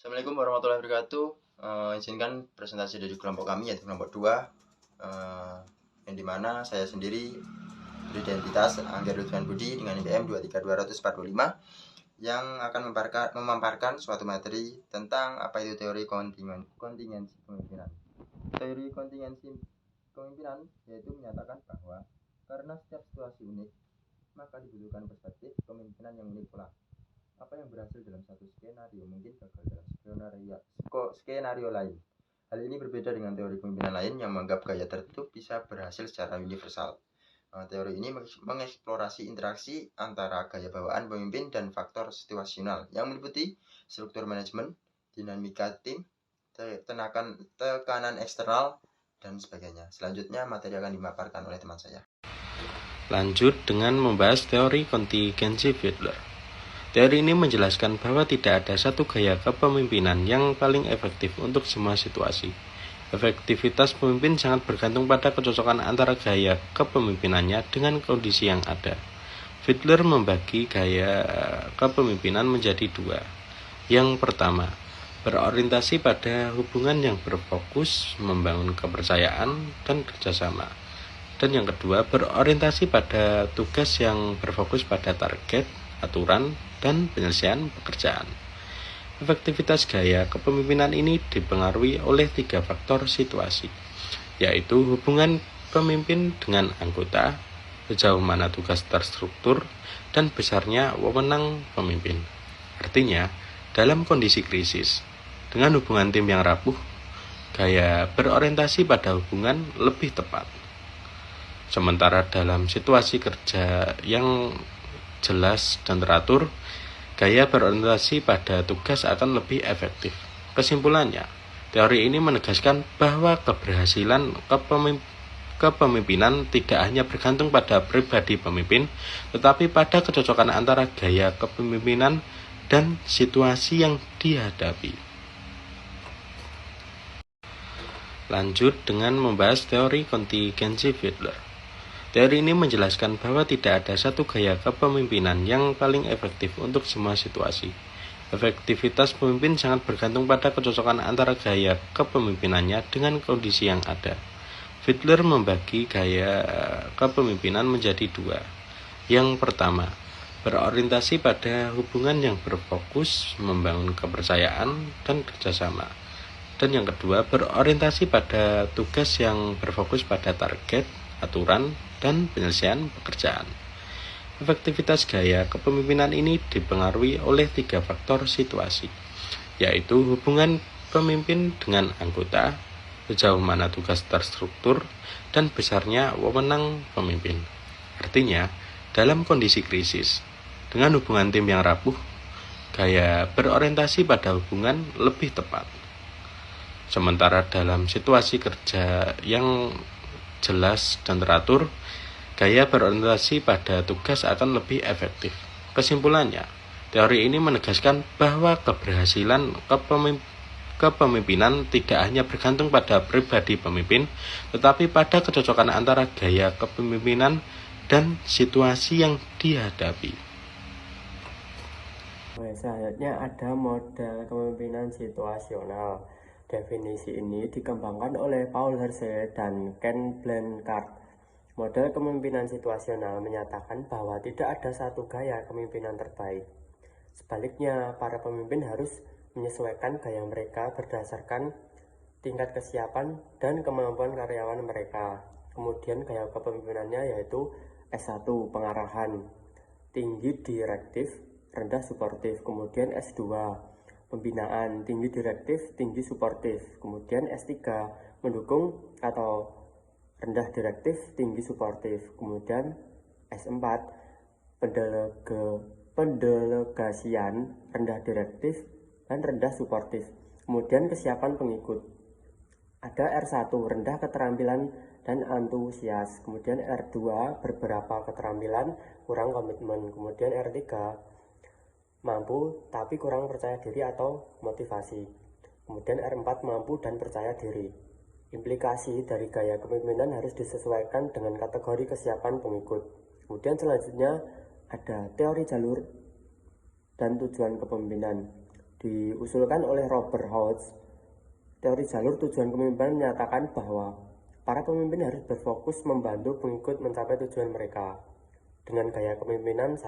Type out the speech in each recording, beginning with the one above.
Assalamualaikum warahmatullahi wabarakatuh. Izinkan presentasi dari kelompok kami, yaitu kelompok 2, yang dimana saya sendiri beridentitas Angger Lutfian Budi dengan IPM 23245 yang akan memaparkan suatu materi tentang apa itu teori kontingensi kepemimpinan. Teori kontingensi kepemimpinan yaitu menyatakan bahwa karena setiap situasi unik, maka dibutuhkan perspektif kepemimpinan yang unik pula. Apa yang berhasil dalam satu skenario mungkin gagal dalam skenario lain. Hal ini berbeda dengan teori kepemimpinan lain yang menganggap gaya tertentu bisa berhasil secara universal. Teori ini mengeksplorasi interaksi antara gaya bawaan pemimpin dan faktor situasional yang meliputi struktur manajemen, dinamika tim, tekanan eksternal, dan sebagainya. Selanjutnya materi akan dimaparkan oleh teman saya. Lanjut dengan membahas teori kontingensi Fiedler. Teori ini menjelaskan bahwa tidak ada satu gaya kepemimpinan yang paling efektif untuk semua situasi. Efektivitas pemimpin sangat bergantung pada kecocokan antara gaya kepemimpinannya dengan kondisi yang ada. Fiedler membagi gaya kepemimpinan menjadi dua. Yang pertama, berorientasi pada hubungan yang berfokus, membangun kepercayaan dan kerjasama. Dan yang kedua, berorientasi pada tugas yang berfokus pada target, aturan, dan penyelesaian pekerjaan. Efektivitas gaya kepemimpinan ini dipengaruhi oleh 3 faktor situasi, yaitu hubungan pemimpin dengan anggota, sejauh mana tugas terstruktur, dan besarnya wewenang pemimpin. Artinya, dalam kondisi krisis, dengan hubungan tim yang rapuh, gaya berorientasi pada hubungan lebih tepat. Sementara dalam situasi kerja yang jelas dan teratur, gaya berorientasi pada tugas akan lebih efektif. Kesimpulannya, teori ini menegaskan bahwa keberhasilan kepemimpinan tidak hanya bergantung pada pribadi pemimpin, tetapi pada kecocokan antara gaya kepemimpinan dan situasi yang dihadapi. Lanjut dengan membahas teori kontingensi Fiedler. Teori ini menjelaskan bahwa tidak ada satu gaya kepemimpinan yang paling efektif untuk semua situasi. Efektivitas pemimpin sangat bergantung pada kecocokan antara gaya kepemimpinannya dengan kondisi yang ada. Fiedler membagi gaya kepemimpinan menjadi dua. Yang pertama, berorientasi pada hubungan yang berfokus, membangun kepercayaan dan kerjasama. Dan yang kedua, berorientasi pada tugas yang berfokus pada target, aturan, dan penyelesaian pekerjaan. Efektivitas gaya kepemimpinan ini dipengaruhi oleh 3 faktor situasi, yaitu hubungan pemimpin dengan anggota, sejauh mana tugas terstruktur, dan besarnya wewenang pemimpin. Artinya, dalam kondisi krisis, dengan hubungan tim yang rapuh, gaya berorientasi pada hubungan lebih tepat. Sementara dalam situasi kerja yang jelas dan teratur, gaya berorientasi pada tugas akan lebih efektif. Kesimpulannya, teori ini menegaskan bahwa keberhasilan kepemimpinan tidak hanya bergantung pada pribadi pemimpin, tetapi pada kecocokan antara gaya kepemimpinan dan situasi yang dihadapi. Selanjutnya ada model kepemimpinan situasional. Definisi ini dikembangkan oleh Paul Hersey dan Ken Blanchard. Model kepemimpinan situasional menyatakan bahwa tidak ada satu gaya kepemimpinan terbaik. Sebaliknya, para pemimpin harus menyesuaikan gaya mereka berdasarkan tingkat kesiapan dan kemampuan karyawan mereka. Kemudian gaya kepemimpinannya yaitu S1 pengarahan, tinggi direktif, rendah suportif. Kemudian S2 pembinaan, tinggi direktif, tinggi suportif. Kemudian S3 mendukung atau rendah direktif, tinggi suportif. Kemudian S4 pendelegasian, rendah direktif dan rendah suportif. Kemudian kesiapan pengikut. Ada R1 rendah keterampilan dan antusias. Kemudian R2 beberapa keterampilan, kurang komitmen. Kemudian R3 mampu tapi kurang percaya diri atau motivasi. Kemudian R4 mampu dan percaya diri. Implikasi dari gaya kepemimpinan harus disesuaikan dengan kategori kesiapan pengikut. Kemudian selanjutnya ada teori jalur dan tujuan kepemimpinan. Di diusulkan oleh Robert Hodge, teori jalur tujuan kepemimpinan menyatakan bahwa para pemimpin harus berfokus membantu pengikut mencapai tujuan mereka. Dengan gaya kepemimpinan 1.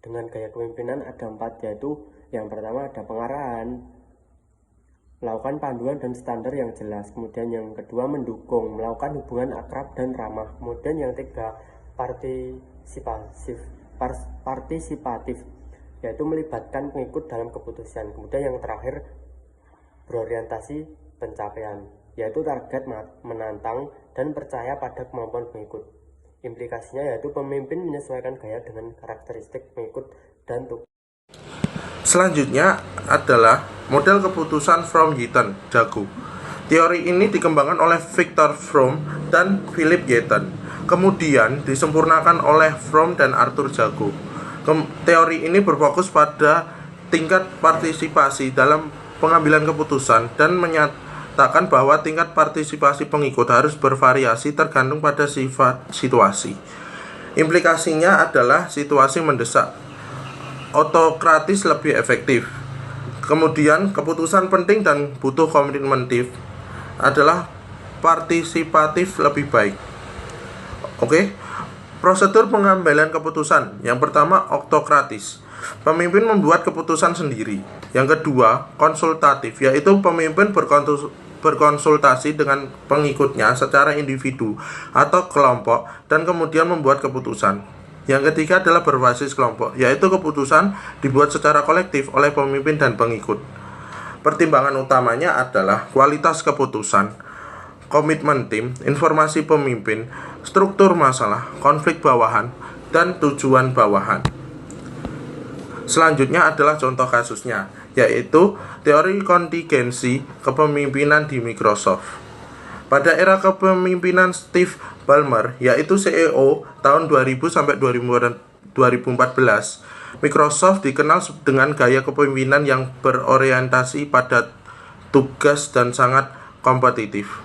Dengan gaya kepemimpinan ada 4, yaitu yang pertama ada pengarahan, melakukan panduan dan standar yang jelas. Kemudian yang kedua mendukung, melakukan hubungan akrab dan ramah. Kemudian yang ketiga partisipatif, yaitu melibatkan pengikut dalam keputusan. Kemudian yang terakhir berorientasi pencapaian, yaitu target menantang dan percaya pada kemampuan pengikut. Implikasinya yaitu pemimpin menyesuaikan gaya dengan karakteristik pengikut dan tugas. Selanjutnya adalah model keputusan Fromm-Yates Jago. Teori ini dikembangkan oleh Viktor Fromm dan Philip Yates, kemudian disempurnakan oleh Fromm dan Arthur Jago. Teori ini berfokus pada tingkat partisipasi dalam pengambilan keputusan dan menyatakan bahwa tingkat partisipasi pengikut harus bervariasi tergantung pada sifat situasi. Implikasinya adalah situasi mendesak, otokratis lebih efektif. Kemudian keputusan penting dan butuh komitmen adalah partisipatif lebih baik. Oke. Prosedur pengambilan keputusan. Yang pertama, otokratis. Pemimpin membuat keputusan sendiri. Yang kedua, konsultatif, yaitu pemimpin berkonsultasi dengan pengikutnya secara individu atau kelompok dan kemudian membuat keputusan. Yang ketiga adalah berbasis kelompok, yaitu keputusan dibuat secara kolektif oleh pemimpin dan pengikut. Pertimbangan utamanya adalah kualitas keputusan, komitmen tim, informasi pemimpin, struktur masalah, konflik bawahan, dan tujuan bawahan. Selanjutnya adalah contoh kasusnya, yaitu teori kontingensi kepemimpinan di Microsoft. Pada era kepemimpinan Steve Ballmer, yaitu CEO tahun 2000 sampai 2014, Microsoft dikenal dengan gaya kepemimpinan yang berorientasi pada tugas dan sangat kompetitif.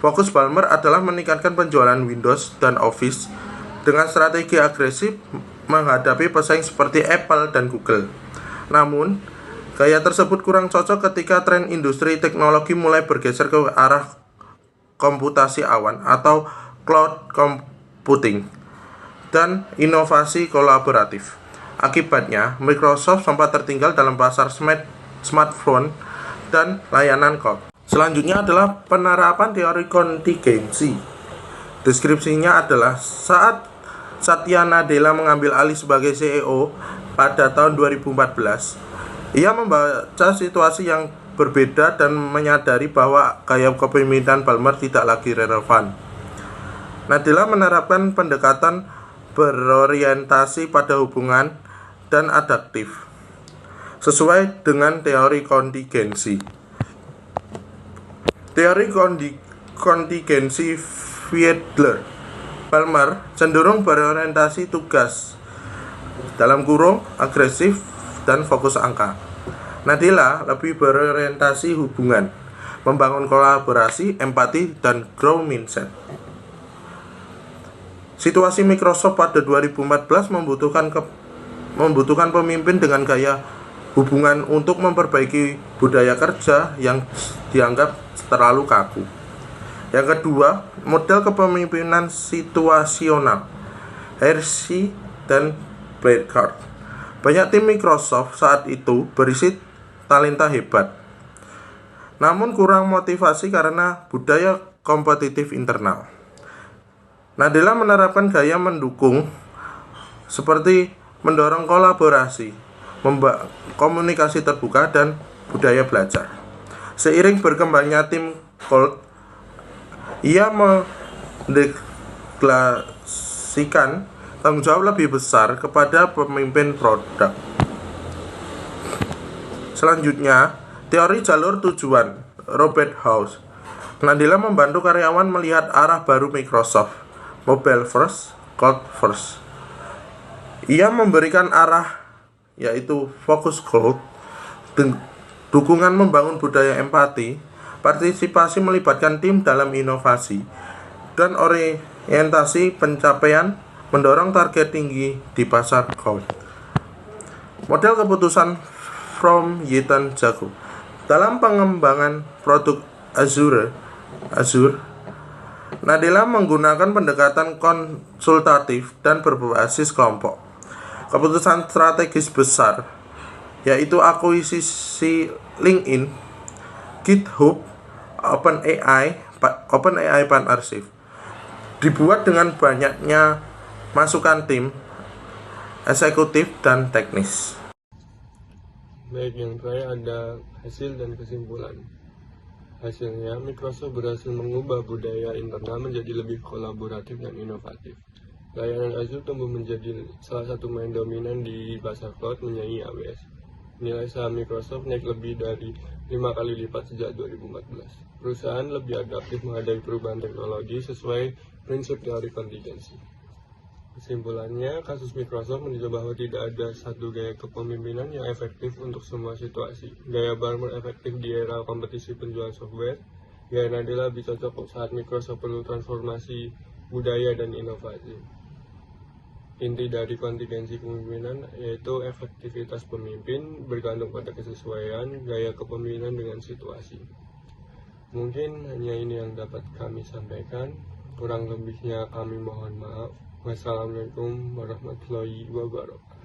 Fokus Ballmer adalah meningkatkan penjualan Windows dan Office dengan strategi agresif menghadapi pesaing seperti Apple dan Google. Namun, gaya tersebut kurang cocok ketika tren industri teknologi mulai bergeser ke arah komputasi awan atau cloud computing dan inovasi kolaboratif. Akibatnya, Microsoft sempat tertinggal dalam pasar smartphone dan layanan cloud. Selanjutnya adalah penerapan teori kontingensi. Deskripsinya adalah saat Satya Nadella mengambil alih sebagai CEO pada tahun 2014, ia membaca situasi yang berbeda dan menyadari bahwa gaya kepemimpinan Ballmer tidak lagi relevan. Nadella menerapkan pendekatan berorientasi pada hubungan dan adaptif, sesuai dengan teori kontingensi. Teori kontingensi Fiedler Ballmer cenderung berorientasi tugas, agresif dan fokus angka. Nadella lebih berorientasi hubungan, membangun kolaborasi, empati, dan growth mindset. Situasi Microsoft pada 2014 membutuhkan pemimpin dengan gaya hubungan untuk memperbaiki budaya kerja yang dianggap terlalu kaku. Yang kedua, model kepemimpinan situasional, Hershey dan Blanchard. Banyak tim Microsoft saat itu berisi talenta hebat, namun kurang motivasi karena budaya kompetitif internal. Nadella menerapkan gaya mendukung seperti mendorong kolaborasi, komunikasi terbuka, dan budaya belajar. Seiring berkembangnya tim Colt, ia mendeklarasikan tanggung jawab lebih besar kepada pemimpin produk. Selanjutnya, teori jalur tujuan Robert House. Nadella membantu karyawan melihat arah baru Microsoft, mobile first, cloud first. Ia memberikan arah, yaitu fokus growth, dukungan membangun budaya empati, partisipasi melibatkan tim dalam inovasi, dan orientasi pencapaian mendorong target tinggi di pasar cloud. Model keputusan from Yitan Jago. Dalam pengembangan produk Azure, Nadila menggunakan pendekatan konsultatif dan berbasis kelompok. Keputusan strategis besar, yaitu akuisisi LinkedIn, GitHub, OpenAI Partnership, dibuat dengan banyaknya masukan tim, eksekutif, dan teknis. Baik, yang terakhir ada hasil dan kesimpulan. Hasilnya, Microsoft berhasil mengubah budaya internal menjadi lebih kolaboratif dan inovatif. Layanan Azure tumbuh menjadi salah satu main dominan di pasar cloud menyaingi AWS. Nilai saham Microsoft naik lebih dari 5 kali lipat sejak 2014. Perusahaan lebih adaptif menghadapi perubahan teknologi sesuai prinsip teori kontingensi. Kesimpulannya, kasus Microsoft menunjukkan bahwa tidak ada satu gaya kepemimpinan yang efektif untuk semua situasi. Gaya Ballmer efektif di era kompetisi penjualan software. Gaya Nadila lebih cocok saat Microsoft perlu transformasi budaya dan inovasi. Inti dari kontingensi kepemimpinan yaitu efektivitas pemimpin bergantung pada kesesuaian gaya kepemimpinan dengan situasi. Mungkin hanya ini yang dapat kami sampaikan. Kurang lebihnya kami mohon maaf. Wassalamualaikum warahmatullahi wabarakatuh.